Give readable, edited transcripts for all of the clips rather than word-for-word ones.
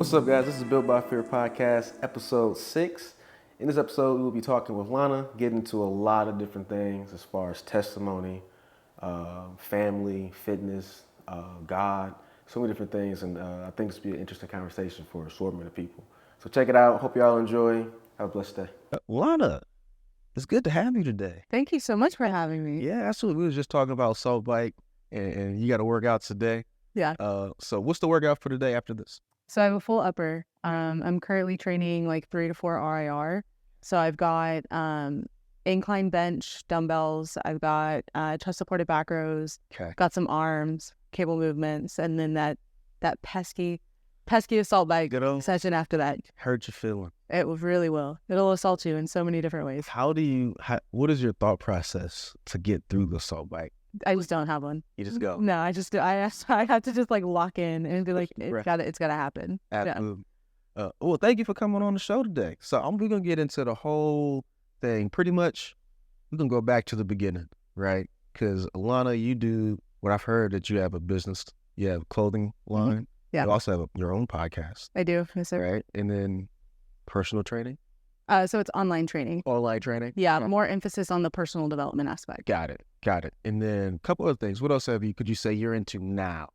What's up, guys? This is Built by Fear Podcast, episode 6. In this episode, we will be talking with Lana, getting into a lot of different things as far as testimony, family, fitness, God, so many different things. And I think this will be an interesting conversation for an assortment of people. So check it out. Hope y'all enjoy. Have a blessed day. Lana, it's good to have you today. Thank you so much for having me. Yeah, absolutely. We was just talking about assault bike, and you got to work out today. Yeah. So what's the workout for today after this? So I have a full upper. I'm currently training like 3 to 4 RIR. So I've got incline bench, dumbbells. I've got chest supported back rows. Okay. Got some arms, cable movements, and then that pesky assault bike session after that. Hurt your feeling. It really will. It'll assault you in so many different ways. What is your thought process to get through the assault bike? I just don't have one. You just go. No, I have to just like lock in and be like, it's gotta happen. Absolutely. Yeah. Well, thank you for coming on the show today. So we're gonna get into the whole thing. Pretty much, we're gonna go back to the beginning, right? Because Alana, you do what I've heard that you have a business. You have a clothing line. Mm-hmm. Yeah. You also have your own podcast. I do, yes, sir. Right, and then personal training. So it's online training. Online training. Yeah, more emphasis on the personal development aspect. Got it. And then a couple other things. What else could you say you're into now?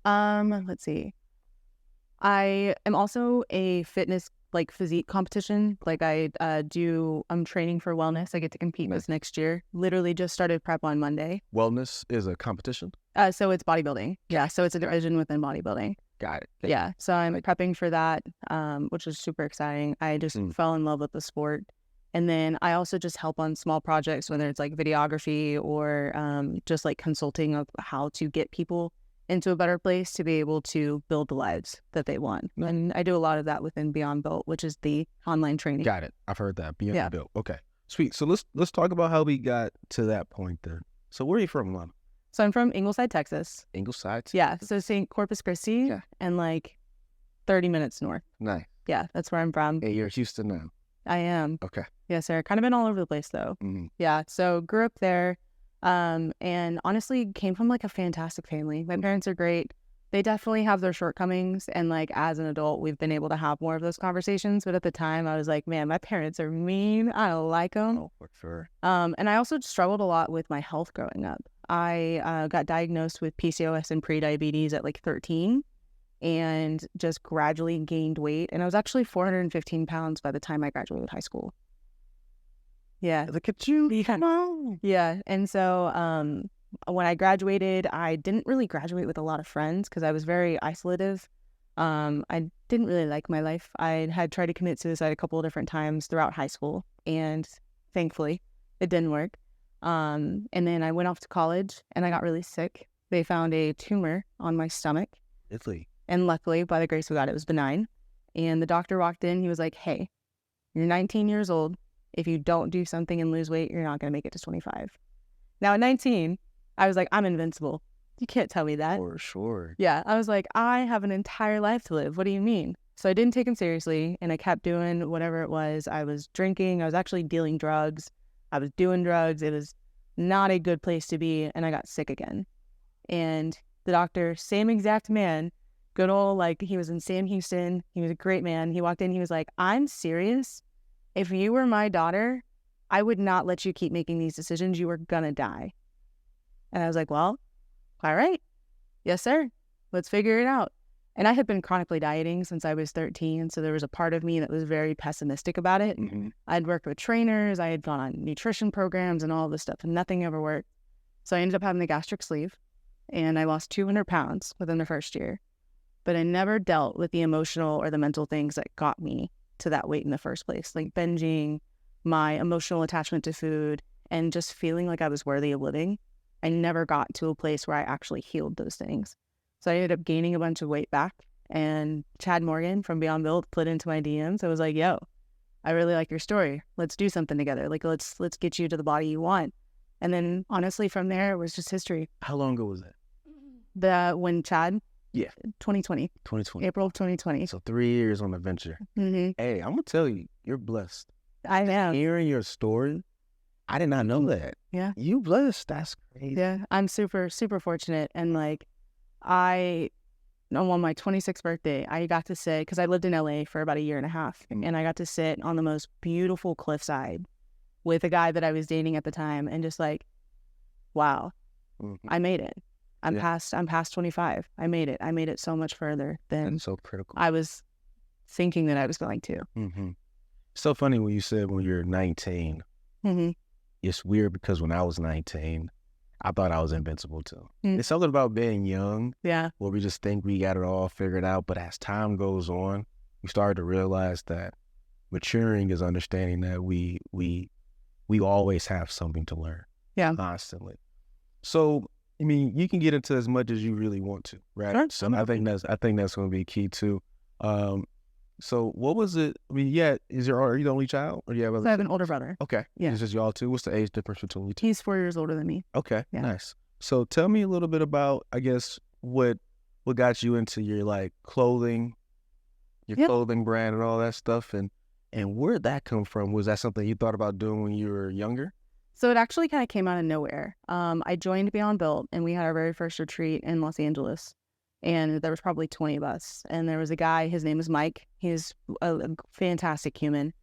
Let's see. I am also a fitness, like physique competition. Like I'm training for wellness. I get to compete this next year. Literally just started prep on Monday. Wellness is a competition? So it's bodybuilding. Yeah, so it's a division within bodybuilding. Got it. Yeah, so I'm prepping for that, which is super exciting. I just fell in love with the sport. And then I also just help on small projects, whether it's like videography or just like consulting of how to get people into a better place to be able to build the lives that they want. And I do a lot of that within Beyond Built, which is the online training. Got it. I've heard that. Beyond Built. Okay. Sweet. So let's talk about how we got to that point then. So where are you from, Lana? So I'm from Ingleside, Texas. Ingleside? Yeah. So St. Corpus Christi and like 30 minutes north. Nice. Yeah, that's where I'm from. Hey, you're Houston now. I am. Okay. Yes, sir. Kind of been all over the place though. Mm-hmm. Yeah. So grew up there, and honestly came from like a fantastic family. My parents are great. They definitely have their shortcomings, and like as an adult, we've been able to have more of those conversations. But at the time, I was like, man, my parents are mean. I don't like them. Oh, for sure. And I also struggled a lot with my health growing up. I got diagnosed with PCOS and prediabetes at like 13. And just gradually gained weight. And I was actually 415 pounds by the time I graduated high school. Yeah. Look at you. Yeah. And so when I graduated, I didn't really graduate with a lot of friends because I was very isolative. I didn't really like my life. I had tried to commit suicide a couple of different times throughout high school. And thankfully, it didn't work. And then I went off to college and I got really sick. They found a tumor on my stomach. Italy. And luckily, by the grace of God, it was benign. And the doctor walked in. He was like, hey, you're 19 years old. If you don't do something and lose weight, you're not going to make it to 25. Now, at 19, I was like, I'm invincible. You can't tell me that. For sure. Yeah. I was like, I have an entire life to live. What do you mean? So I didn't take him seriously. And I kept doing whatever it was. I was drinking. I was actually dealing drugs. I was doing drugs. It was not a good place to be. And I got sick again. And the doctor, same exact man, good old, like, he was in Sam Houston. He was a great man. He walked in. He was like, I'm serious. If you were my daughter, I would not let you keep making these decisions. You were going to die. And I was like, well, all right. Yes, sir. Let's figure it out. And I had been chronically dieting since I was 13. So there was a part of me that was very pessimistic about it. Mm-hmm. I'd worked with trainers. I had gone on nutrition programs and all this stuff, and nothing ever worked. So I ended up having the gastric sleeve, and I lost 200 pounds within the first year. But I never dealt with the emotional or the mental things that got me to that weight in the first place, like binging, my emotional attachment to food, and just feeling like I was worthy of living. I never got to a place where I actually healed those things. So I ended up gaining a bunch of weight back, and Chad Morgan from Beyond Built put into my DMs. I was like, yo, I really like your story. Let's do something together. Like, let's get you to the body you want. And then honestly, from there, it was just history. How long ago was that? When Chad? Yeah. 2020. 2020. April of 2020. So 3 years on the venture. Mm-hmm. Hey, I'm going to tell you, you're blessed. I am. Hearing your story, I did not know that. Yeah. You blessed. That's crazy. Yeah. I'm super, super fortunate. And like, on my 26th birthday, I got to sit, because I lived in LA for about a year and a half, and I got to sit on the most beautiful cliffside with a guy that I was dating at the time, and just like, wow, I made it. I'm past 25. I made it. I made it so much further than That's so critical. I was thinking that I was going to. So funny when you said when you're 19. It's weird because when I was 19, I thought I was invincible too. It's something about being young, where we just think we got it all figured out. But as time goes on, we start to realize that maturing is understanding that we always have something to learn, constantly. So, I mean, you can get into as much as you really want to, right? Sure. So I think that's going to be key too. So what was it? I mean, are you the only child, or do you have other? So I have an older brother. Okay. Yeah. It's just y'all two. What's the age difference between you two? He's 4 years older than me. Okay. Yeah. Nice. So tell me a little bit about, I guess, what got you into your like clothing, clothing brand and all that stuff, and where'd that come from? Was that something you thought about doing when you were younger? So it actually kind of came out of nowhere. I joined Beyond Built, and we had our very first retreat in Los Angeles. And there was probably 20 of us. And there was a guy, his name is Mike. He's a fantastic human.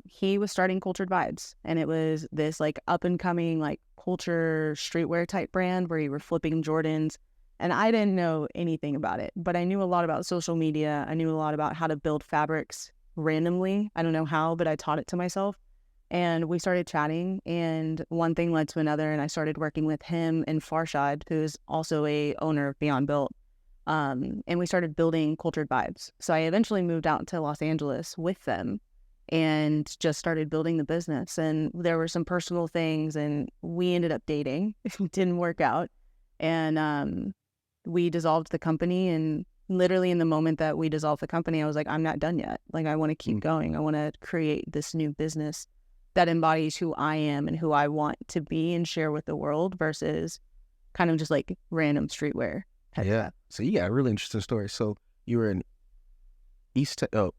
He was starting Cultured Vibes. And it was this like up and coming like culture streetwear type brand where you were flipping Jordans. And I didn't know anything about it, but I knew a lot about social media. I knew a lot about how to build fabrics randomly. I don't know how, but I taught it to myself. And we started chatting, and one thing led to another. And I started working with him and Farshad, who's also a owner of Beyond Built. And we started building Cultured Vibes. So I eventually moved out to Los Angeles with them and just started building the business. And there were some personal things, and we ended up dating. It didn't work out. And we dissolved the company. And literally in the moment that we dissolved the company, I was like, I'm not done yet. Like, I want to keep going. I want to create this new business that embodies who I am and who I want to be and share with the world versus kind of just like random streetwear. Yeah. So you got a really interesting story. So you were in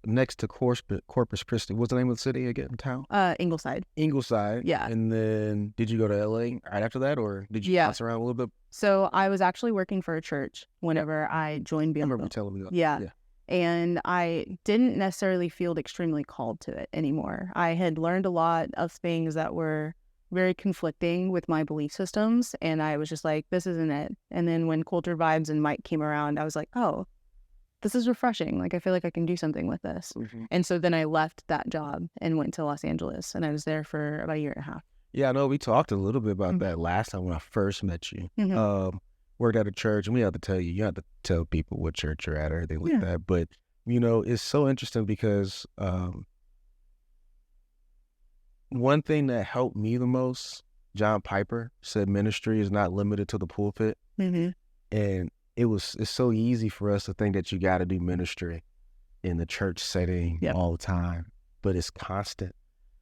next to Corpus Christi. What's the name of the city again? Town? Ingleside. Ingleside. Yeah. And then did you go to LA right after that, or did you bounce around a little bit? So I was actually working for a church whenever I joined Beyond. I remember you telling me that. Yeah. And I didn't necessarily feel extremely called to it anymore. I had learned a lot of things that were very conflicting with my belief systems. And I was just like, this isn't it. And then when Cultured Vibes and Mike came around, I was like, oh, this is refreshing. Like, I feel like I can do something with this. And so then I left that job and went to Los Angeles, and I was there for about a year and a half. Yeah, I know we talked a little bit about that last time when I first met you. Worked at a church, and we have to tell you have to tell people what church you're at or anything like that. But, you know, it's so interesting because one thing that helped me the most, John Piper said ministry is not limited to the pulpit. And it's so easy for us to think that you got to do ministry in the church setting all the time, but it's constant.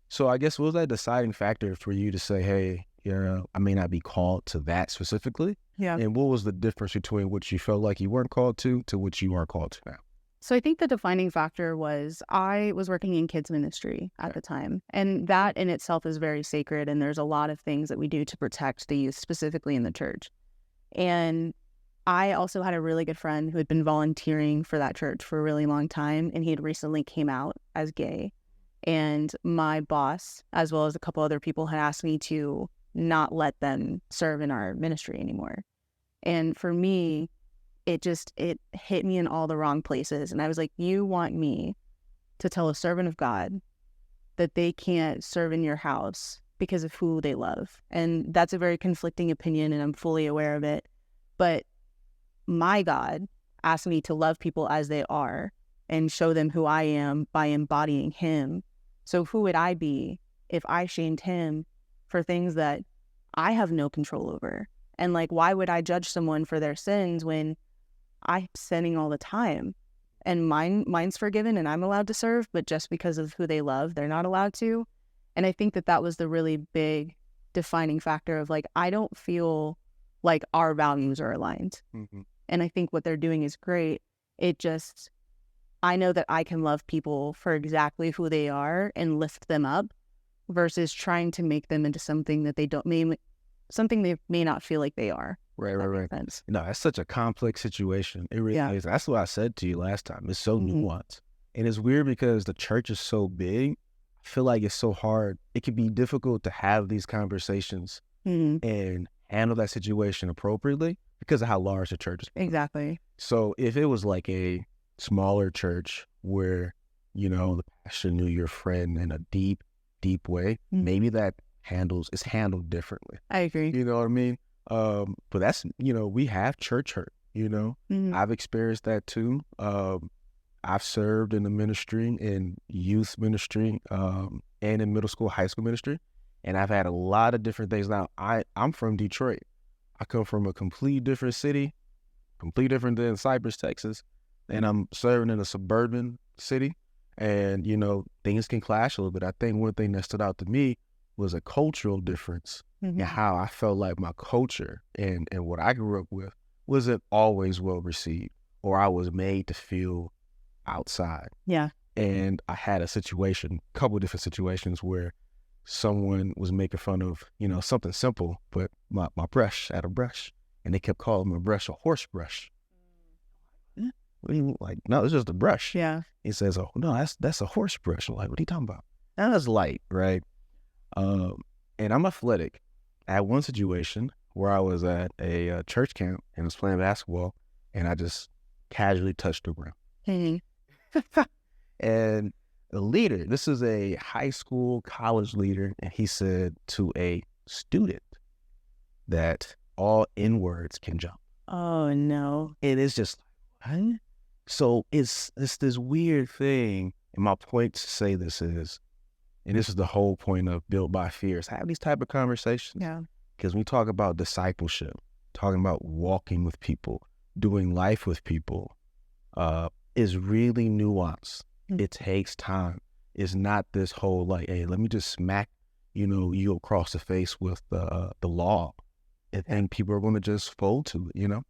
So I guess what was that deciding factor for you to say, hey, I may not be called to that specifically? Yeah. And what was the difference between what you felt like you weren't called to what you are called to now? So I think the defining factor was I was working in kids ministry at the time. And that in itself is very sacred. And there's a lot of things that we do to protect the youth, specifically in the church. And I also had a really good friend who had been volunteering for that church for a really long time. And he had recently came out as gay. And my boss, as well as a couple other people, had asked me to not let them serve in our ministry anymore. And for me, it hit me in all the wrong places. And I was like, you want me to tell a servant of God that they can't serve in your house because of who they love. And that's a very conflicting opinion, and I'm fully aware of it. But my God asked me to love people as they are and show them who I am by embodying him. So who would I be if I shamed him for things that I have no control over? And like, why would I judge someone for their sins when I'm sinning all the time? And mine's forgiven and I'm allowed to serve, but just because of who they love, they're not allowed to. And I think that was the really big defining factor of like, I don't feel like our values are aligned. And I think what they're doing is great. I know that I can love people for exactly who they are and lift them up versus trying to make them into something that something they may not feel like they are. Right, That right, makes right. sense. No, that's such a complex situation. It really Yeah. is. That's what I said to you last time. It's so Mhm. nuanced. And it's weird because the church is so big. I feel like it's so hard. It can be difficult to have these conversations Mhm. and handle that situation appropriately because of how large the church is. Exactly. So if it was like a smaller church where, the pastor knew your friend in a deep, deep way, maybe that is handled differently. I agree. You know what I mean? But that's, we have church hurt, Mhm. I've experienced that too. I've served in the ministry, in youth ministry, and in middle school, high school ministry. And I've had a lot of different things. Now, I'm from Detroit. I come from a complete different city, complete different than Cypress, Texas. And I'm serving in a suburban city. And, things can clash a little bit. I think one thing that stood out to me was a cultural difference and Mhm. how I felt like my culture and what I grew up with wasn't always well received, or I was made to feel outside. Yeah. And I had a couple of different situations where someone was making fun of, something simple, but my brush, I had a brush, and they kept calling my brush a horse brush. What do you mean? Like, no, it's just a brush. Yeah. He says, oh, no, that's a horse brush. I'm like, what are you talking about? And that's light, right? And I'm athletic. I had one situation where I was at a church camp and was playing basketball, and I just casually touched the ground. Mhm. And the leader, this is a high school, college leader, and he said to a student that all N-words can jump. Oh no. And it's just, what? So it's this weird thing. And my point to say this is, and this is the whole point of Built by Fear, is have these type of conversations. Yeah. Because when we talk about discipleship, talking about walking with people, doing life with people, is really nuanced. It takes time. It's not this whole like, hey, let me just smack, you across the face with the law, and people are going to just fold to it,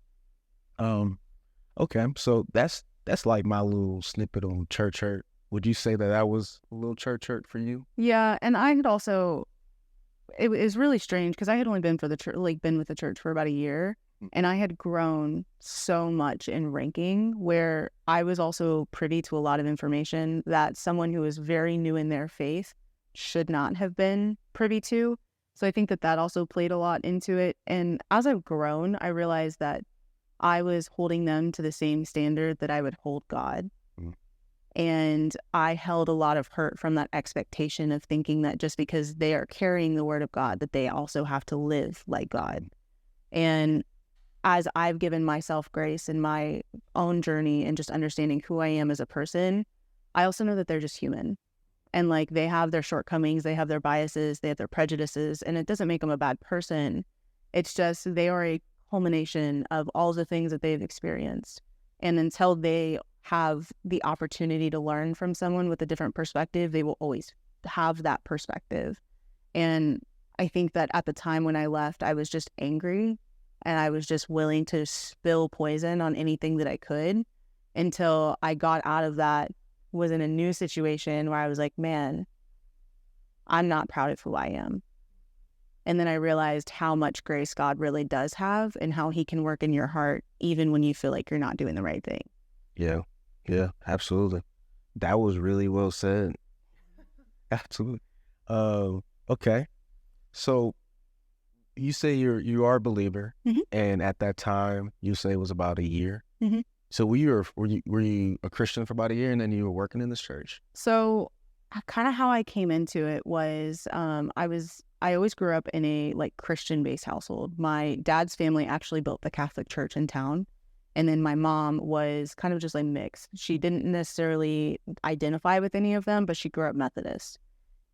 Okay, so that's like my little snippet on church hurt. Would you say that was a little church hurt for you? Yeah, and I had also, it was really strange because I had only been for the church, been with the church for about a year, and I had grown so much in ranking where I was also privy to a lot of information that someone who is very new in their faith should not have been privy to. So I think that also played a lot into it. And as I've grown, I realized that I was holding them to the same standard that I would hold God. And I held a lot of hurt from that expectation of thinking that just because they are carrying the word of God, that they also have to live like God. And as I've given myself grace in my own journey and just understanding who I am as a person, I also know that they're just human. And they have their shortcomings, they have their biases, they have their prejudices, and it doesn't make them a bad person. It's just they are a culmination of all the things that they've experienced. And until they have the opportunity to learn from someone with a different perspective, they will always have that perspective. And I think that at the time when I left, I was just angry and I was just willing to spill poison on anything that I could until I got out of that, was in a new situation where I was like, man, I'm not proud of who I am. And then I realized how much grace God really does have and how he can work in your heart even when you feel like you're not doing the right thing. Yeah, absolutely. That was really well said. Absolutely. Okay. So you say you are a believer, and at that time you say it was about a year. So were you a Christian for about a year, and then you were working in this church? So kind of how I came into it was I always grew up in a Christian-based household. My dad's family actually built the Catholic church in town. And then my mom was kind of just mixed. She didn't necessarily identify with any of them, but she grew up Methodist.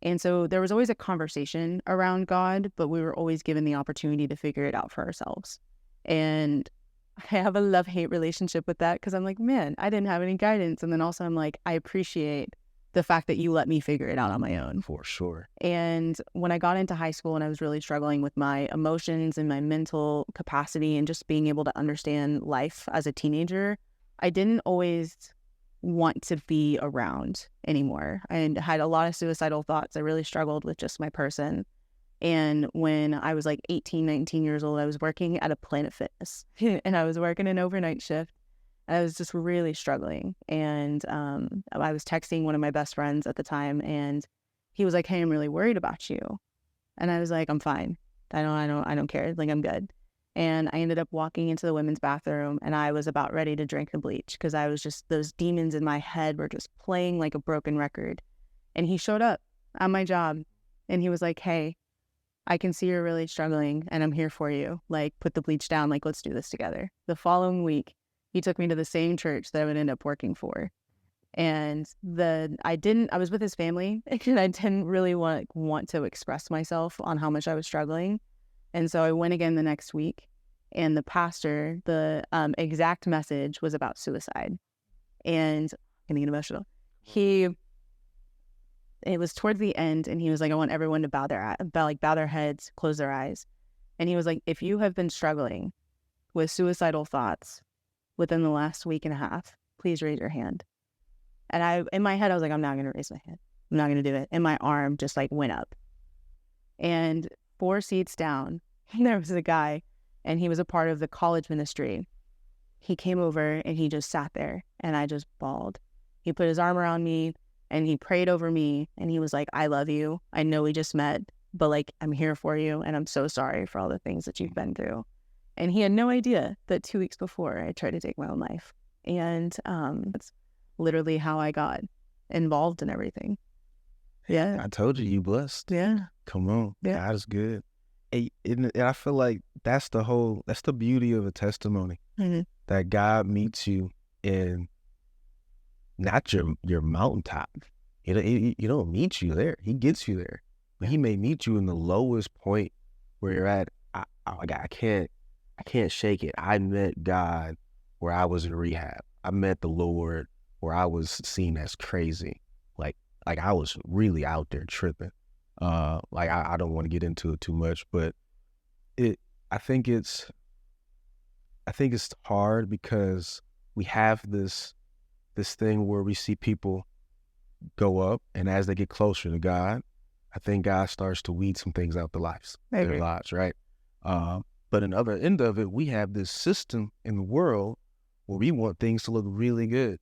And so there was always a conversation around God, but we were always given the opportunity to figure it out for ourselves. And I have a love-hate relationship with that because I'm like, man, I didn't have any guidance. And then also I'm like, I appreciate the fact that you let me figure it out on my own. For sure. And when I got into high school and I was really struggling with my emotions and my mental capacity and just being able to understand life as a teenager, I didn't always want to be around anymore. I had a lot of suicidal thoughts. I really struggled with just my person. And when I was like 18, 19 years old, I was working at a Planet Fitness and I was working an overnight shift. I was just really struggling. And I was texting one of my best friends at the time, and he was like, "Hey, I'm really worried about you." And I was like, "I'm fine. I don't care. Like, I'm good." And I ended up walking into the women's bathroom, and I was about ready to drink the bleach because I was just, those demons in my head were just playing like a broken record. And he showed up at my job, and he was like, "Hey, I can see you're really struggling, and I'm here for you. Like, put the bleach down. Like, let's do this together." The following week, he took me to the same church that I would end up working for. And I was with his family, and I didn't really want to express myself on how much I was struggling. And so I went again the next week, and the pastor, the exact message was about suicide. And I'm getting emotional. It was towards the end, and he was like, "I want everyone to bow their heads, close their eyes." And he was like, "If you have been struggling with suicidal thoughts within the last week and a half, please raise your hand." And in my head, I was like, "I'm not going to raise my hand. I'm not going to do it." And my arm just like went up. And 4 seats down, there was a guy, and he was a part of the college ministry. He came over and he just sat there, and I just bawled. He put his arm around me and he prayed over me, and he was like, "I love you. I know we just met, but like, I'm here for you, and I'm so sorry for all the things that you've been through." And he had no idea that 2 weeks before I tried to take my own life. And that's literally how I got involved in everything. Yeah. I told you, you blessed. Yeah. Come on. Yeah. God is good. And I feel like that's the beauty of a testimony. Mm-hmm. That God meets you in not your mountaintop. He don't meet you there. He gets you there. But he may meet you in the lowest point where you're at. I can't shake it. I met God where I was in rehab. I met the Lord where I was seen as crazy. Like I was really out there tripping. I don't want to get into it too much, but I think it's hard because we have this thing where we see people go up, and as they get closer to God, I think God starts to weed some things out their lives, right? But in the other end of it, we have this system in the world where we want things to look really good.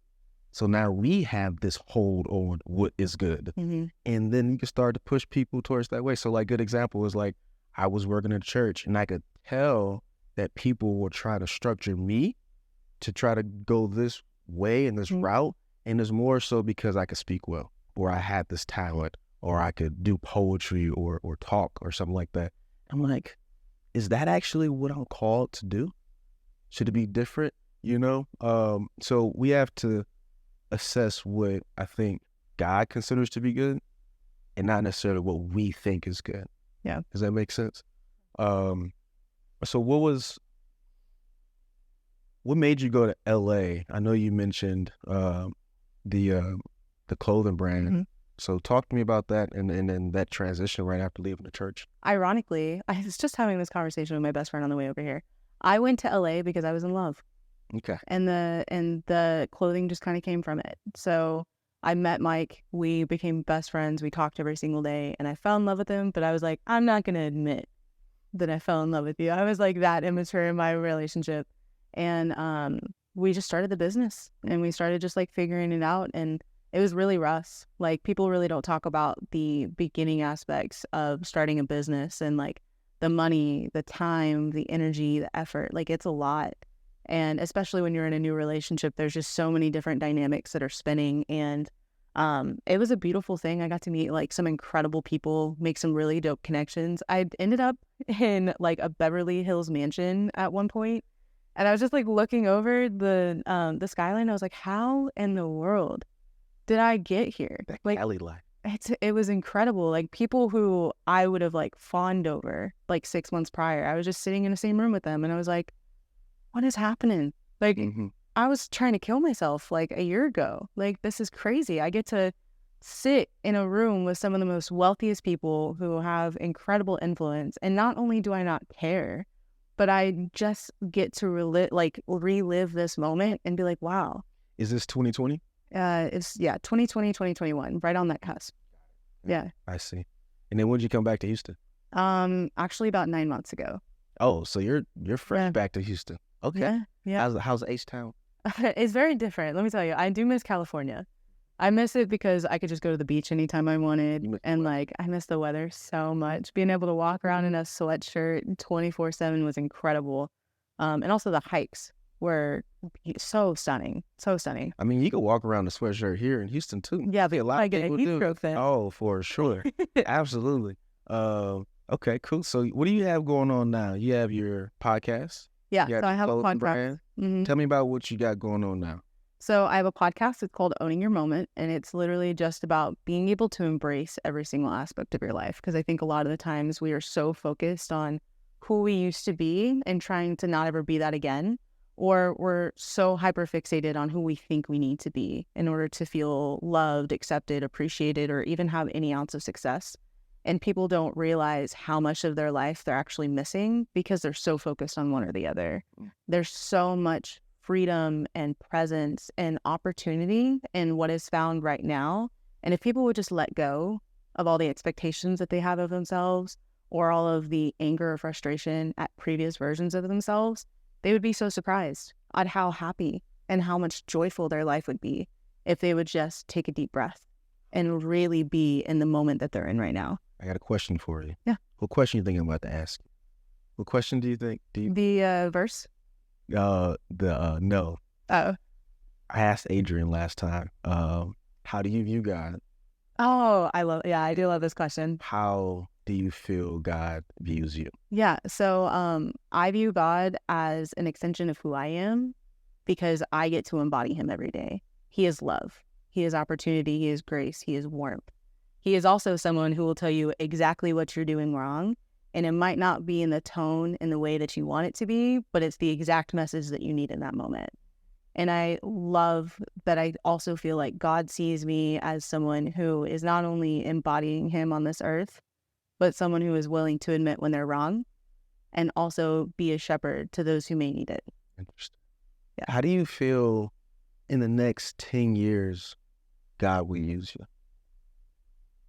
So now we have this hold on what is good. Mm-hmm. And then you can start to push people towards that way. So like, good example is like, I was working in church, and I could tell that people were trying to structure me to try to go this way and this route. And it's more so because I could speak well, or I had this talent, or I could do poetry or talk or something like that. I'm like, is that actually what I'm called to do? Should it be different? So we have to assess what I think God considers to be good, and not necessarily what we think is good. Yeah. Does that make sense? So what made you go to LA? I know you mentioned the clothing brand. Mm-hmm. So talk to me about that and then that transition right after leaving the church. Ironically, I was just having this conversation with my best friend on the way over here. I went to LA because I was in love. Okay. And the clothing just kind of came from it. So I met Mike. We became best friends. We talked every single day, and I fell in love with him. But I was like, I'm not going to admit that I fell in love with you. I was like that immature in my relationship. And we just started the business, and we started just like figuring it out. And it was really rough. Like, people really don't talk about the beginning aspects of starting a business, and like the money, the time, the energy, the effort. Like, it's a lot. And especially when you're in a new relationship, there's just so many different dynamics that are spinning. And it was a beautiful thing. I got to meet like some incredible people, make some really dope connections. I ended up in like a Beverly Hills mansion at one point, and I was just like looking over the skyline. I was like, how in the world did I get here? That Like, Cali life. it was incredible. Like, people who I would have like fawned over like 6 months prior, I was just sitting in the same room with them, and I was like, what is happening? Like, I was trying to kill myself like a year ago. Like, this is crazy. I get to sit in a room with some of the most wealthiest people who have incredible influence. And not only do I not care, but I just get to relive this moment and be like, wow. Is this 2020? It's 2020, 2021, right on that cusp. Yeah. I see. And then when did you come back to Houston? Actually about 9 months ago. Oh, so you're fresh Yeah. back to Houston. Okay. Yeah. Yeah. How's H-Town? It's very different. Let me tell you, I do miss California. I miss it because I could just go to the beach anytime I wanted. You miss the And weather? like, I miss the weather so much. Being able to walk around in a sweatshirt 24/7 was incredible. And also the hikes were so stunning. So stunning. I mean, you can walk around the sweatshirt here in Houston too. Yeah, I think a lot I of get a people heat do. stroke then. Oh, for sure. Absolutely. Okay, cool. So what do you have going on now? You have your podcast? Yeah, You got so I your have a clothing podcast. brand? Mhm. Tell me about what you got going on now. So I have a podcast. It's called Owning Your Moment, and it's literally just about being able to embrace every single aspect of your life. Because I think a lot of the times we are so focused on who we used to be and trying to not ever be that again, or we're so hyper fixated on who we think we need to be in order to feel loved, accepted, appreciated, or even have any ounce of success. And people don't realize how much of their life they're actually missing because they're so focused on one or the other. There's so much freedom and presence and opportunity in what is found right now. And if people would just let go of all the expectations that they have of themselves or all of the anger or frustration at previous versions of themselves, they would be so surprised at how happy and how much joyful their life would be if they would just take a deep breath and really be in the moment that they're in right now. I got a question for you. Yeah. What question you think I'm about to ask? What question do you think? The verse? No. Oh, I asked Adrian last time. How do you view God? I do love this question. How do you feel God views you? Yeah. So I view God as an extension of who I am because I get to embody him every day. He is love. He is opportunity. He is grace. He is warmth. He is also someone who will tell you exactly what you're doing wrong. And it might not be in the tone and the way that you want it to be, but it's the exact message that you need in that moment. And I love that I also feel like God sees me as someone who is not only embodying him on this earth, but someone who is willing to admit when they're wrong and also be a shepherd to those who may need it. Interesting. Yeah. How do you feel in the next 10 years God will use you?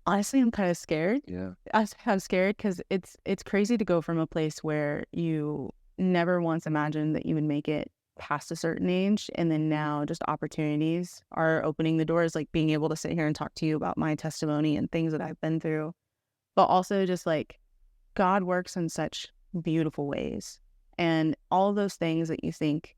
Honestly, I'm kind of scared. Yeah. I'm scared because it's crazy to go from a place where you never once imagined that you would make it past a certain age, and then now just opportunities are opening the doors, like being able to sit here and talk to you about my testimony and things that I've been through, but also just like God works in such beautiful ways, and all of those things that you think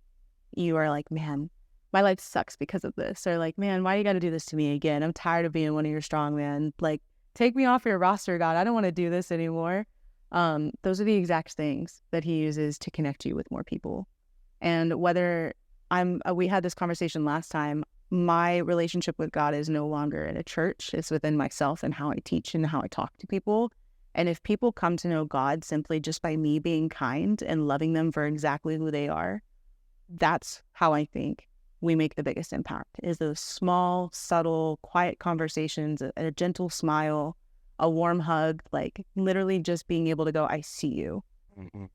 you are like, man, my life sucks because of this, or like, man, why you got to do this to me again? I'm tired of being one of your strongmen. Like, take me off your roster, God. I don't want to do this anymore. Those are the exact things that he uses to connect you with more people. And whether we had this conversation last time, my relationship with God is no longer in a church. It's within myself and how I teach and how I talk to people. And if people come to know God simply just by me being kind and loving them for exactly who they are, that's how I think we make the biggest impact, is those small, subtle, quiet conversations, a gentle smile, a warm hug, like literally just being able to go, I see you. Mm-hmm.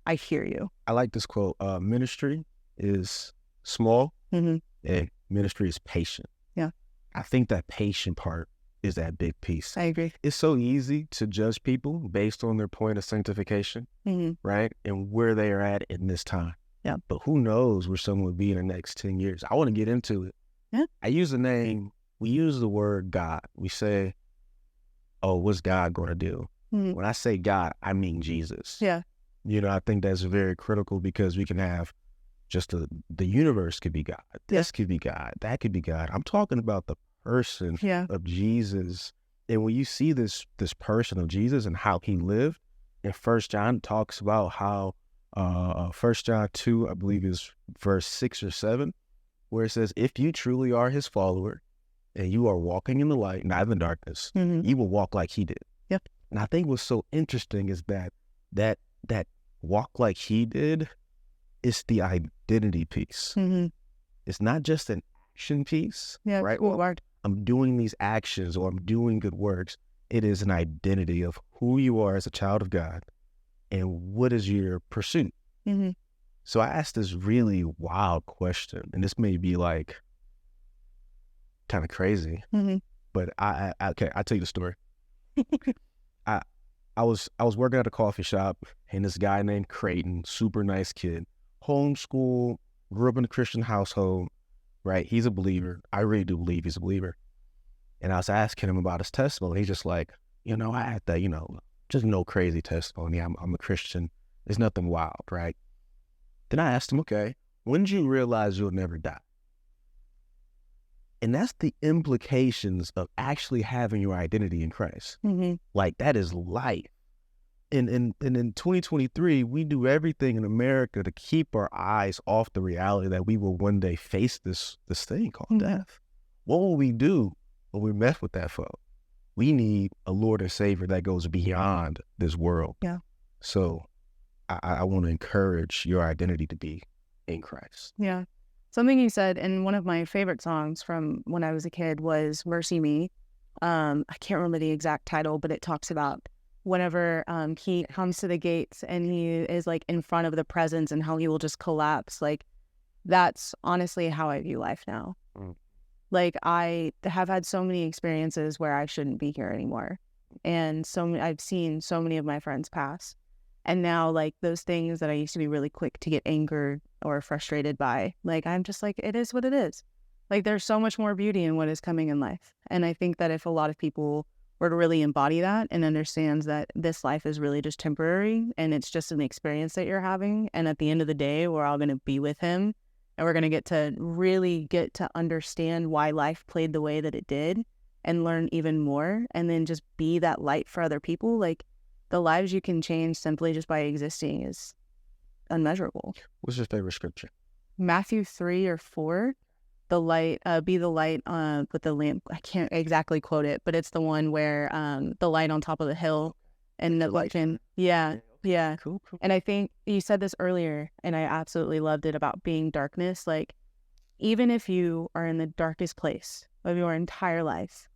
I hear you. I like this quote. Ministry is small Mm-hmm. and ministry is patient. Yeah. I think that patient part is that big piece. I agree. It's so easy to judge people based on their point of sanctification, Mm-hmm. right? And where they are at in this time. Yeah. But who knows where someone will be in the next 10 years. I want to get into it. Yeah. We use the word God. We say, oh, what's God going to do? Mm-hmm. When I say God, I mean Jesus. Yeah. I think that's very critical because we can have just the universe could be God. This could be God. That could be God. I'm talking about the person of Jesus. And when you see this person of Jesus and how he lived, in 1 John talks about how 1 John 2, I believe is verse 6 or 7, where it says, if you truly are his follower and you are walking in the light, not in the darkness, you will walk like he did. Yep. And I think what's so interesting is that walk like he did, it's the identity piece. Mm-hmm. It's not just an action piece, right? Cool word. I'm doing these actions or I'm doing good works. It is an identity of who you are as a child of God and what is your pursuit. Mm-hmm. So I asked this really wild question, and this may be like kind of crazy, Mm-hmm. but I'll tell you the story. I was working at a coffee shop, and this guy named Creighton, super nice kid, homeschool, grew up in a Christian household, right? He's a believer. I really do believe he's a believer. And I was asking him about his testimony. He's just like, I had that, just no crazy testimony. I'm a Christian. There's nothing wild, right? Then I asked him, okay, when did you realize you'll never die? And that's the implications of actually having your identity in Christ. Mm-hmm. Like, that is life. And in 2023, we do everything in America to keep our eyes off the reality that we will one day face this thing called death. What will we do when we mess with that foe? We need a Lord and Savior that goes beyond this world. Yeah. So I want to encourage your identity to be in Christ. Yeah. Something you said in one of my favorite songs from when I was a kid was Mercy Me. I can't remember the exact title, but it talks about whenever he comes to the gates and he is like in front of the presence and how he will just collapse. Like, that's honestly how I view life now. Like, I have had so many experiences where I shouldn't be here anymore. And I've seen so many of my friends pass. And now, like, those things that I used to be really quick to get angered or frustrated by, like, I'm just like, it is what it is. Like, there's so much more beauty in what is coming in life. And I think that if a lot of people were to really embody that and understands that this life is really just temporary and it's just an experience that you're having, and at the end of the day, we're all going to be with him, and we're going to really get to understand why life played the way that it did and learn even more, and then just be that light for other people. Like, the lives you can change simply just by existing is unmeasurable. What's your favorite scripture? Matthew 3 or 4, the light, be the light with the lamp. I can't exactly quote it, but it's the one where the light on top of the hill and the light. Yeah. Cool. And I think you said this earlier, and I absolutely loved it about being darkness. Like, even if you are in the darkest place of your entire life,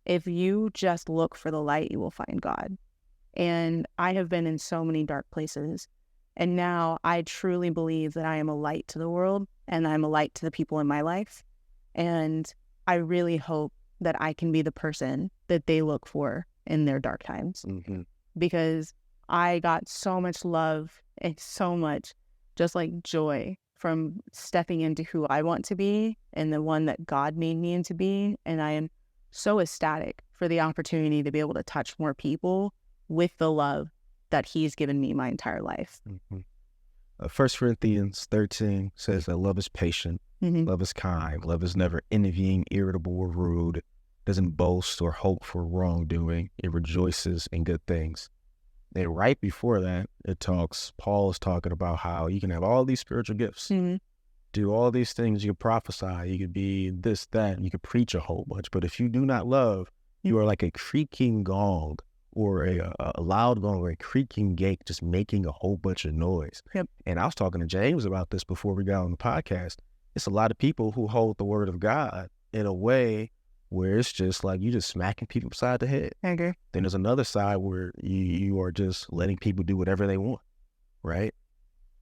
if you just look for the light, you will find God. And I have been in so many dark places. And now I truly believe that I am a light to the world and I'm a light to the people in my life. And I really hope that I can be the person that they look for in their dark times. Mm-hmm. Because I got so much love and so much just like joy from stepping into who I want to be and the one that God made me into being. And I am so ecstatic for the opportunity to be able to touch more people with the love that he's given me my entire life. 1 Corinthians 13 says that love is patient, love is kind, love is never envying, irritable, or rude, doesn't boast or hope for wrongdoing, it rejoices in good things. And right before that, Paul is talking about how you can have all these spiritual gifts, do all these things, you can prophesy, you could be this, that, you could preach a whole bunch, but if you do not love, you are like a creaking gong or a loud gong or a creaking gate just making a whole bunch of noise. Yep. And I was talking to James about this before we got on the podcast. It's a lot of people who hold the word of God in a way where it's just like you just smacking people upside the head. I agree. Then there's another side where you are just letting people do whatever they want, right?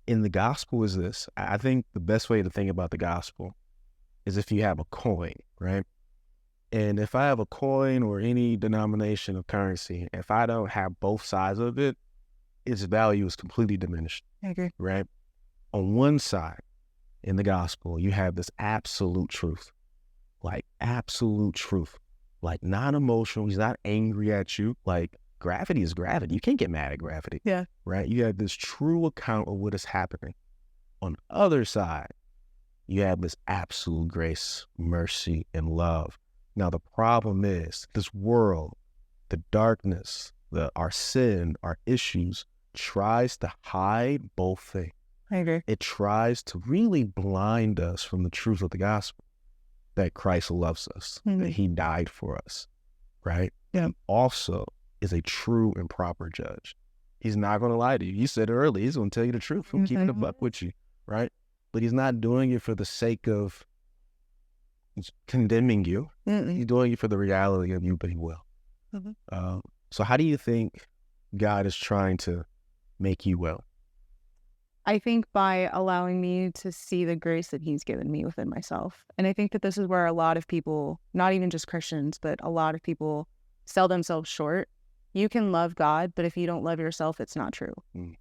In the gospel is this. I think the best way to think about the gospel is if you have a coin, right? And if I have a coin or any denomination of currency, if I don't have both sides of it, its value is completely diminished. I agree. Right? On one side, in the gospel, you have this absolute truth. Like absolute truth. Like non-emotional. He's not angry at you. Like gravity is gravity. You can't get mad at gravity. Yeah. Right? You have this true account of what is happening. On the other side, you have this absolute grace, mercy, and love. Now, the problem is this world, the darkness, our sin, our issues tries to hide both things. I agree. It tries to really blind us from the truth of the gospel, that Christ loves us, that he died for us, right? Yeah. He also is a true and proper judge. He's not going to lie to you. You said it earlier. He's going to tell you the truth. He'll keep it a buck with you, right? But he's not doing it for the sake of condemning you. He's doing it for the reality of you being well. So how do you think God is trying to make you well? I think by allowing me to see the grace that he's given me within myself. And I think that this is where a lot of people, not even just Christians, but a lot of people sell themselves short You can love God, but if you don't love yourself, it's not true. Mm.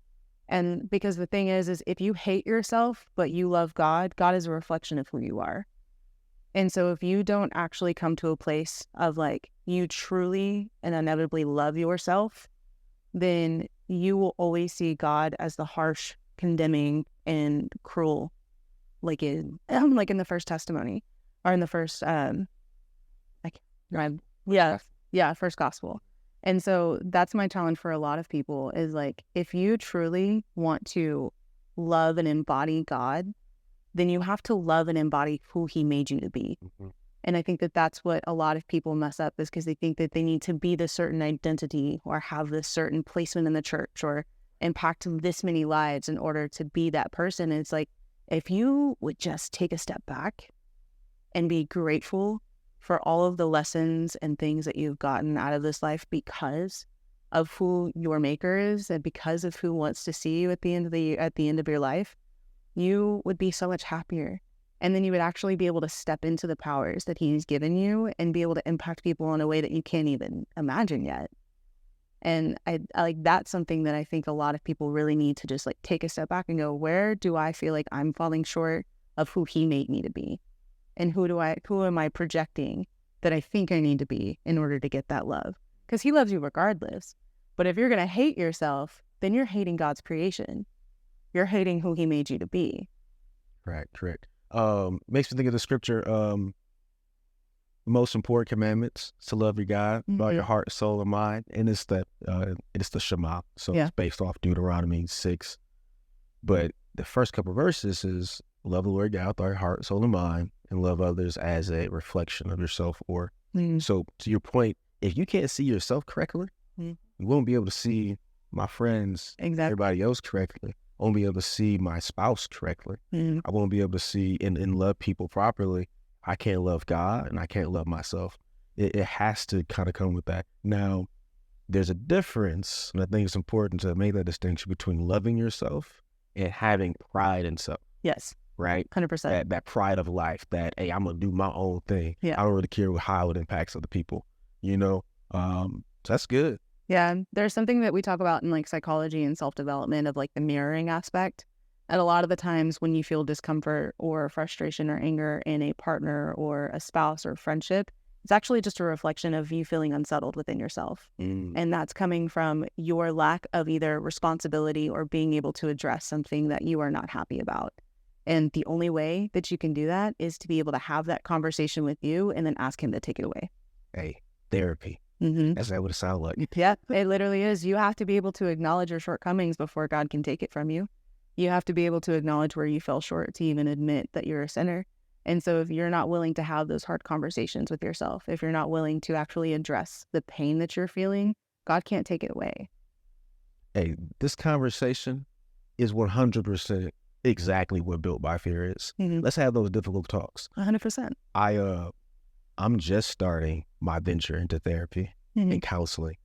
And because the thing is if you hate yourself, but you love God, God is a reflection of who you are. And so if you don't actually come to a place of like, you truly and inevitably love yourself, then you will always see God as the harsh, condemning, and cruel, like in the first testimony, or in the first first gospel. And so that's my challenge for a lot of people is like, if you truly want to love and embody God, then you have to love and embody who he made you to be. Mm-hmm. And I think that that's what a lot of people mess up, is because they think that they need to be this certain identity or have this certain placement in the church or impact this many lives in order to be that person. And it's like, if you would just take a step back and be grateful for all of the lessons and things that you've gotten out of this life because of who your maker is and because of who wants to see you at the end of your life, you would be so much happier. And then you would actually be able to step into the powers that he's given you and be able to impact people in a way that you can't even imagine yet. And I like, that's something that I think a lot of people really need to just like take a step back and go, where do I feel like I'm falling short of who he made me to be? And who am I projecting that I think I need to be in order to get that love? Because he loves you regardless. But if you're going to hate yourself, then you're hating God's creation. You're hating who he made you to be. Correct. Makes me think of the scripture, most important commandments to love your God with all your heart, soul, and mind. And it's the Shema. So it's based off Deuteronomy 6. But the first couple of verses is love the Lord God with all your heart, soul, and mind, and love others as a reflection of yourself. Or so to your point, if you can't see yourself correctly, you won't be able to see my friends, everybody else correctly. I won't be able to see my spouse correctly. I won't be able to see and love people properly. I can't love God and I can't love myself. It has to kind of come with that. Now, there's a difference, and I think it's important to make that distinction between loving yourself and having pride in self. Yes. Right? 100%. That pride of life, that, hey, I'm going to do my own thing. Yeah. I don't really care how it impacts other people, So that's good. Yeah, there's something that we talk about in like psychology and self-development of like the mirroring aspect. And a lot of the times when you feel discomfort or frustration or anger in a partner or a spouse or friendship, it's actually just a reflection of you feeling unsettled within yourself. And that's coming from your lack of either responsibility or being able to address something that you are not happy about. And the only way that you can do that is to be able to have that conversation with you and then ask him to take it away. Hey, therapy. That's what it sounds like. Yeah, it literally is. You have to be able to acknowledge your shortcomings before God can take it from you. You have to be able to acknowledge where you fell short to even admit that you're a sinner. And so if you're not willing to have those hard conversations with yourself, if you're not willing to actually address the pain that you're feeling, God can't take it away. Hey, this conversation is 100% exactly what Built by Fear is. Let's have those difficult talks. 100%. I'm just starting my venture into therapy and counseling.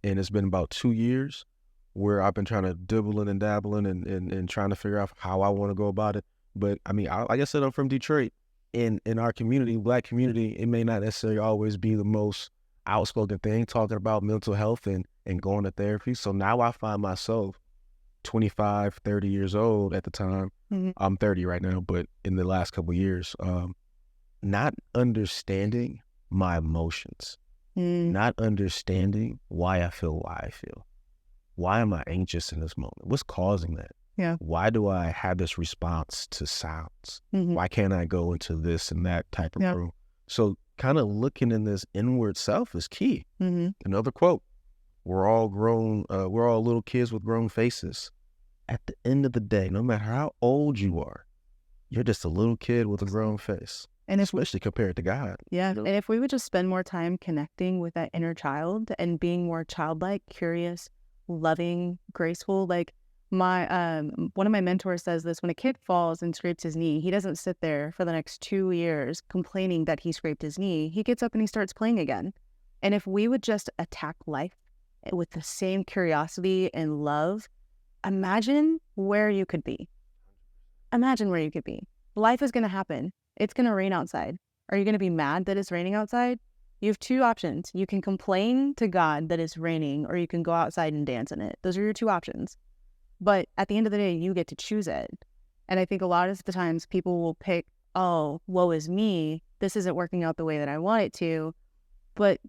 And it's been about 2 years where I've been trying to dibbling and dabbling and trying to figure out how I want to go about it. But I mean, like I said, I'm from Detroit. In our community, Black community, it may not necessarily always be the most outspoken thing, talking about mental health and going to therapy. So now I find myself 25, 30 years old at the time. I'm 30 right now, but in the last couple of years, not understanding my emotions, not understanding why I feel why I feel. Why am I anxious in this moment? What's causing that? Yeah. Why do I have this response to sounds? Why can't I go into this and that type of room? So kind of looking in this inward self is key. Another quote, we're all little kids with grown faces. At the end of the day, no matter how old you are, you're just a little kid with a grown face. And especially compared to God. Yeah. And if we would just spend more time connecting with that inner child and being more childlike, curious, loving, graceful, like my one of my mentors says this: when a kid falls and scrapes his knee, he doesn't sit there for the next 2 years complaining that he scraped his knee. He gets up and he starts playing again. And if we would just attack life with the same curiosity and love, imagine where you could be. Imagine where you could be. Life is going to happen. It's going to rain outside. Are you going to be mad that it's raining outside? You have two options. You can complain to God that it's raining, or you can go outside and dance in it. Those are your two options. But at the end of the day, you get to choose it. And I think a lot of the times people will pick, oh, woe is me. This isn't working out the way that I want it to. But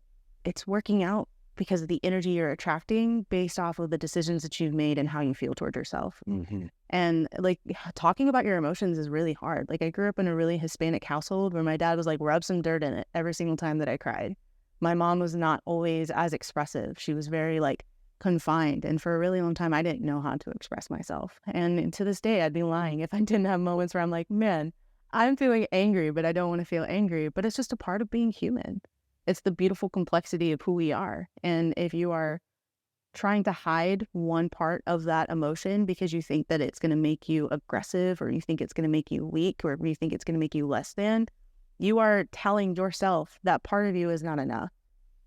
it's working out because of the energy you're attracting based off of the decisions that you've made and how you feel toward yourself. Mm-hmm. And like talking about your emotions is really hard. Like I grew up in a really Hispanic household where my dad was like, rub some dirt in it every single time that I cried. My mom was not always as expressive. She was very like confined. And for a really long time, I didn't know how to express myself. And to this day, I'd be lying if I didn't have moments where I'm like, man, I'm feeling angry, but I don't want to feel angry. But it's just a part of being human. It's the beautiful complexity of who we are. And if you are trying to hide one part of that emotion because you think that it's going to make you aggressive, or you think it's going to make you weak, or you think it's going to make you less than, you are telling yourself that part of you is not enough.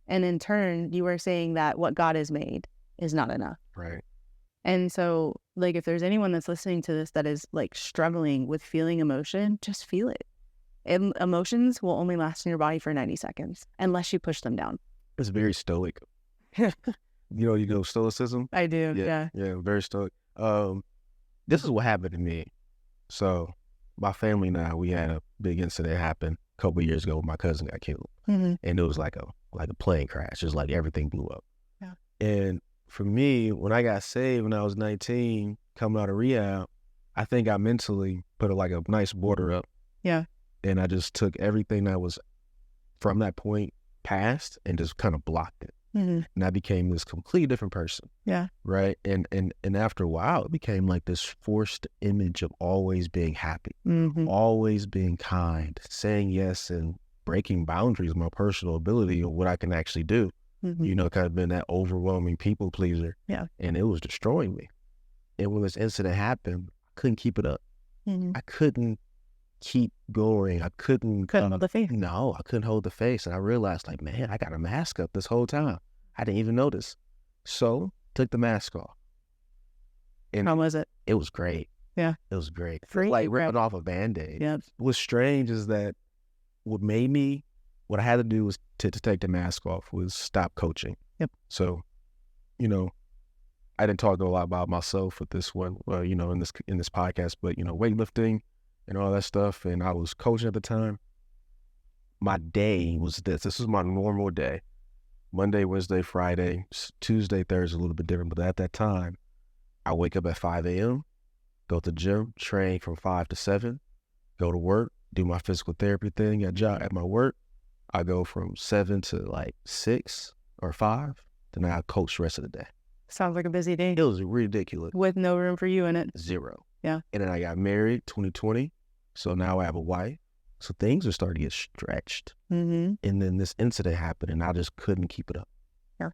And in turn, you are saying that what God has made is not enough. Right. And so, like, if there's anyone that's listening to this that is like struggling with feeling emotion, just feel it. Emotions will only last in your body for 90 seconds unless you push them down. It's very stoic. You know stoicism? I do, yeah. Yeah, very stoic. This is what happened to me. So my family now, we had a big incident happen a couple of years ago when my cousin got killed. Mm-hmm. And it was like a plane crash. Just like everything blew up. Yeah. And for me, when I got saved when I was 19, coming out of rehab, I think I mentally put a nice border up. Yeah. And I just took everything that was from that point past and just kind of blocked it. Mm-hmm. And I became this completely different person. Yeah. Right. And after a while, it became like this forced image of always being happy, Mm-hmm. always being kind, saying yes, and breaking boundaries of my personal ability of what I can actually do. Mm-hmm. Kind of been that overwhelming people pleaser. Yeah. And it was destroying me. And when this incident happened, I couldn't keep it up. Mm-hmm. I couldn't keep going. I couldn't hold the face. No, I couldn't hold the face. And I realized, like, man, I got a mask up this whole time. I didn't even notice. So took the mask off. And how was it? It was great. Yeah. It was great. Free, like ripping off a Band-Aid. Yep. What's strange is that what I had to do was to take the mask off was stop coaching. Yep. So, I didn't talk a lot about myself with this one, in this podcast, but, weightlifting and all that stuff. And I was coaching at the time. My day was this. This was my normal day. Monday, Wednesday, Friday, Tuesday, Thursday, a little bit different. But at that time, I wake up at 5 a.m., go to the gym, train from 5 to 7, go to work, do my physical therapy thing at my work. I go from 7 to 6 or 5. Then I coach the rest of the day. Sounds like a busy day. It was ridiculous. With no room for you in it. 0. Yeah. And then I got married 2020. So now I have a wife. So things are starting to get stretched. Mm-hmm. And then this incident happened and I just couldn't keep it up. Yeah.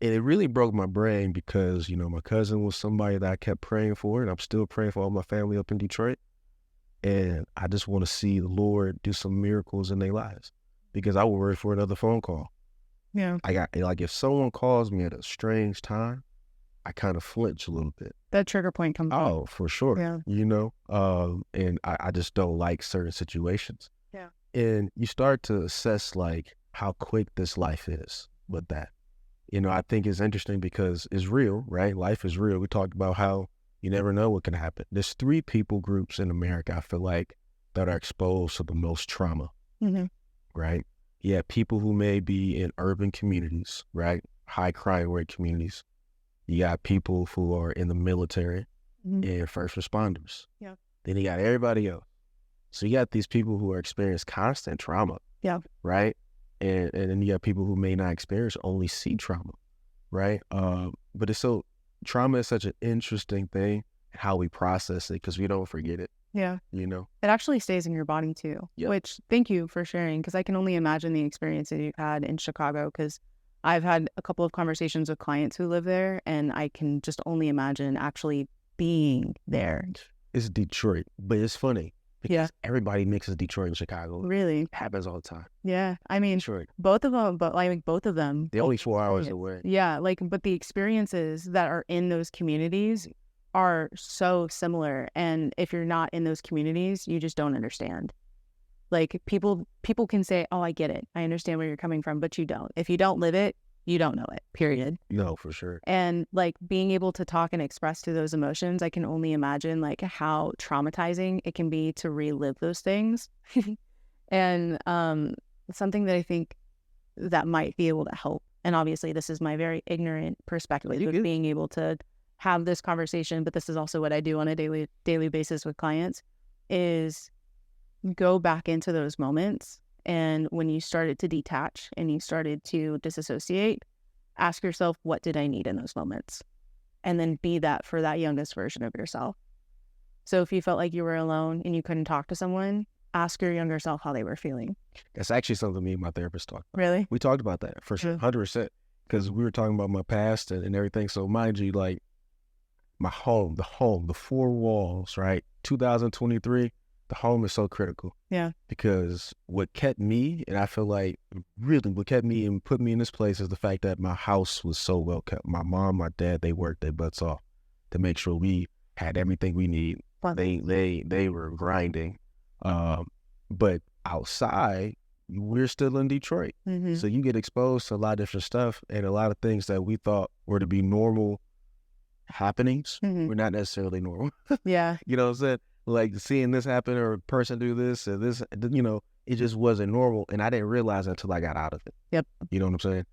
And it really broke my brain because, my cousin was somebody that I kept praying for, and I'm still praying for all my family up in Detroit. And I just want to see the Lord do some miracles in their lives because I will worry for another phone call. Yeah. If someone calls me at a strange time, I kind of flinch a little bit. That trigger point comes up. Oh, for sure. Yeah. And I just don't like certain situations. Yeah. And you start to assess how quick this life is with that. I think it's interesting because it's real, right? Life is real. We talked about how you never know what can happen. There's 3 people groups in America, I feel like, that are exposed to the most trauma, Mm-hmm. right? You have people who may be in urban communities, right? High crime rate communities. You got people who are in the military Mm-hmm. and first responders. Yeah. Then you got everybody else. So you got these people who are experiencing constant trauma. Yeah. Right? And then you have people who may not experience, only see trauma. Right? But trauma is such an interesting thing, how we process it, because we don't forget it. Yeah. It It actually stays in your body too, Yep. which thank you for sharing, because I can only imagine the experience that you've had in Chicago, because I've had a couple of conversations with clients who live there, and I can just only imagine actually being there. It's Detroit, but it's funny because Yeah. everybody mixes Detroit and Chicago. Really? It happens all the time. Yeah. I mean, Detroit. both of them, but both of them. They're only 4 hours experience. away. Yeah. But the experiences that are in those communities are so similar. And if you're not in those communities, you just don't understand. Like people can say, oh, I get it, I understand where you're coming from, but you don't. If you don't live it, you don't know it, period. No, for sure. And like being able to talk and express through those emotions, I can only imagine like how traumatizing it can be to relive those things. And something that I think that might be able to help, and obviously this is my very ignorant perspective of being able to have this conversation, but this is also what I do on a daily basis with clients, is go back into those moments. And when you started to detach and you started to disassociate, ask yourself, what did I need in those moments? And then be that for that youngest version of yourself. So if you felt like you were alone and you couldn't talk to someone, ask your younger self how they were feeling. That's actually something me and my therapist talked about. Really? We talked about that for sure, 100%. Because we were talking about my past and everything. So mind you, like my home, the four walls, right? 2023, the home is so critical. Yeah. Because what kept me, and I feel like really what kept me and put me in this place, is the fact that my house was so well kept. My mom, my dad, they worked their butts off to make sure we had everything we need. They were grinding. But outside, we're still in Detroit. Mm-hmm. So you get exposed to a lot of different stuff, and a lot of things that we thought were to be normal happenings were not necessarily normal. Yeah. You know what I'm saying? Like seeing this happen or a person do this or this, you know, it just wasn't normal. And I didn't realize it until I got out of it. Yep. You know what I'm saying?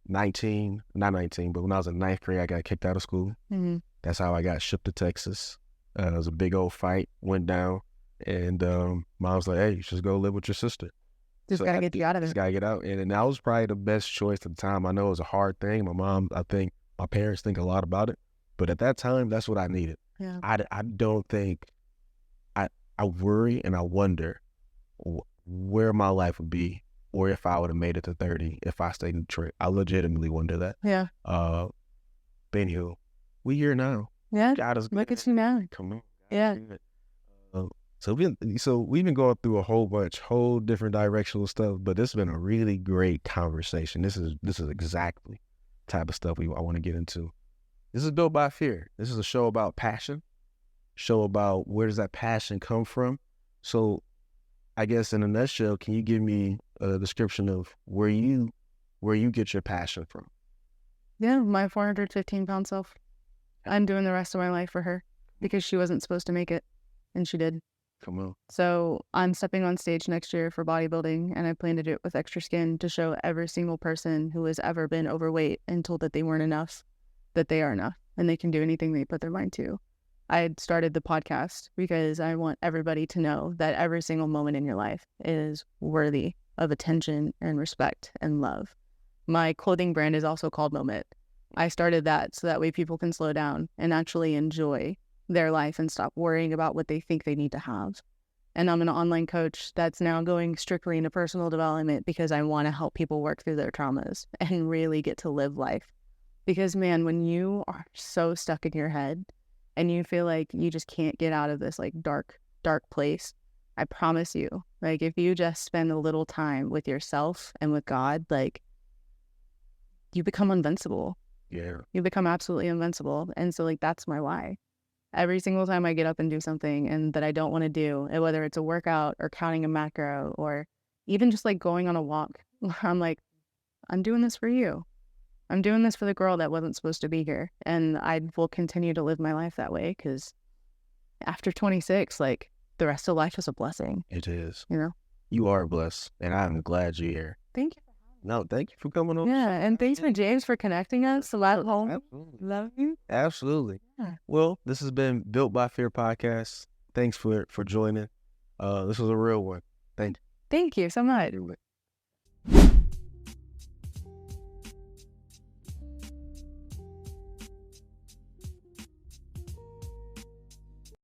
Not 19, but when I was in ninth grade, I got kicked out of school. Mm-hmm. That's how I got shipped to Texas. It was a big old fight, went down. And mom was like, hey, you should go live with your sister. Just gotta get you out of it. Just gotta get out. And that was probably the best choice at the time. I know it was a hard thing. I think my parents think a lot about it. But at that time, that's what I needed. Yeah. I don't think, I worry and I wonder where my life would be, or if I would have made it to 30 if I stayed in Detroit. I legitimately wonder that. Yeah. But anywho, we here now. Yeah. God is good. Look at you now. Come on. Yeah. So we've been going through a whole different directional stuff, but this has been a really great conversation. This is exactly the type of stuff I want to get into. This is Built by Fear. This is a show about passion, show about where does that passion come from. So I guess in a nutshell, can you give me a description of where you get your passion from? Yeah, my 415-pound self. I'm doing the rest of my life for her because she wasn't supposed to make it, and she did. Come on. So I'm stepping on stage next year for bodybuilding, and I plan to do it with extra skin to show every single person who has ever been overweight and told that they weren't enough, that they are enough, and they can do anything they put their mind to. I had started the podcast because I want everybody to know that every single moment in your life is worthy of attention and respect and love. My clothing brand is also called Moment. I started that so that way people can slow down and actually enjoy their life and stop worrying about what they think they need to have. And I'm an online coach that's now going strictly into personal development because I want to help people work through their traumas and really get to live life. Because man, when you are so stuck in your head and you feel like you just can't get out of this like dark place, I promise you, like if you just spend a little time with yourself and with God, like you become invincible. Yeah. You become absolutely invincible. And so like that's my why. Every single time I get up and do something and that I don't want to do, whether it's a workout or counting a macro or even just like going on a walk, I'm like, I'm doing this for you. I'm doing this for the girl that wasn't supposed to be here. And I will continue to live my life that way because after 26, like the rest of life is a blessing. It is. You know? You are blessed, and I'm glad you're here. Thank you. No, thank you for coming on. Yeah, and thanks for James for connecting us. Absolutely. Love you. Absolutely. Yeah. Well, this has been Built by Fear podcast. Thanks for joining. This was a real one. Thank you so much.